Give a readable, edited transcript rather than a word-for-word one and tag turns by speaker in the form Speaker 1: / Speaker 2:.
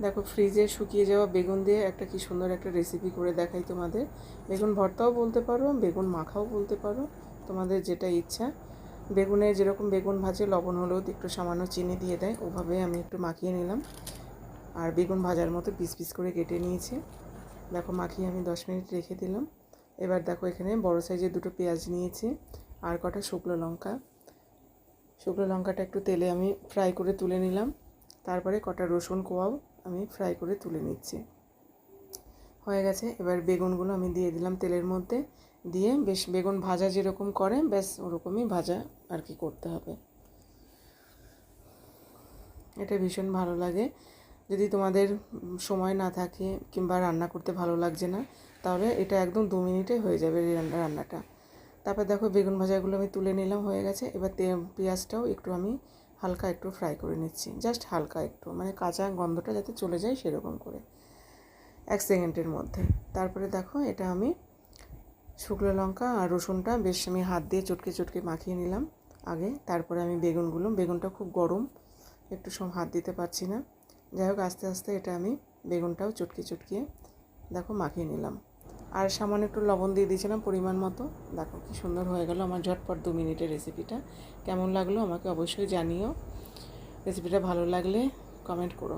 Speaker 1: দেখো ফ্রিজে শুকিয়ে যাওয়া বেগুন দিয়ে একটা কি সুন্দর একটা রেসিপি করে দেখাই তোমাদের। বেগুন ভর্তাও বলতে পারো, বেগুন মাখাও বলতে পারো, তোমাদের যেটা ইচ্ছা। বেগুনে যেরকম বেগুন ভাজে লবণ হলুদ একটু সামান্য চিনি দিয়ে দেয়, ওভাবে আমি একটু মাখিয়ে নিলাম। আর বেগুন ভাজার মতো পিস পিস করে কেটে নিয়েছি। দেখো মাখিয়ে আমি 10 মিনিট রেখে দিলাম। এবার দেখো এখানে বড় সাইজের দুটো পেঁয়াজ নিয়েছি আর কটা শুকনো লঙ্কা। শুকনো লঙ্কাটা একটু তেলে আমি ফ্রাই করে তুলে নিলাম। তারপরে কটা রসুন কোয়াও আমি ফ্রাই করে তুলে নিচ্ছি। হয়ে গেছে। এবার বেগুনগুলো আমি দিয়ে দিলাম তেলের মধ্যে, দিয়ে বেশ বেগুন ভাজা যেরকম করে ব্যাস ওরকমই ভাজা আর কি করতে হবে। এটা ভীষণ ভালো লাগে। যদি তোমাদের সময় না থাকে কিংবা রান্না করতে ভালো লাগছে না, তাহলে এটা একদম 2 মিনিটে হয়ে যাবে রান্নাটা। তারপর দেখো বেগুন ভাজাগুলো আমি তুলে নিলাম, হয়ে গেছে। এবার পেঁয়াজটাও একটু আমি হালকা একটু ফ্রাই করে নিচ্ছি, জাস্ট হালকা একটু, মানে কাঁচা গন্ধটা যাতে চলে যায় সেরকম করে 1 সেকেন্ডের মধ্যে। তারপরে দেখো এটা আমি শুকনো লঙ্কা আর রসুনটা বেশ আমি হাত দিয়ে চটকে চটকে মাখিয়ে নিলাম আগে। তারপরে আমি বেগুনটা খুব গরম, একটু সময় হাত দিতে পারছি না। যাই হোক আস্তে আস্তে এটা আমি বেগুনটাও চটকিয়ে দেখো মাখিয়ে নিলাম। আর সামান্য একটু লবণ দিয়ে দিয়েছিলাম পরিমাণ মতো। দেখো কি সুন্দর হয়ে গেল আমার ঝটপট 2 মিনিটের রেসিপিটা। কেমন লাগলো আমাকে অবশ্যই জানিও। রেসিপিটা ভালো লাগলে কমেন্ট করো।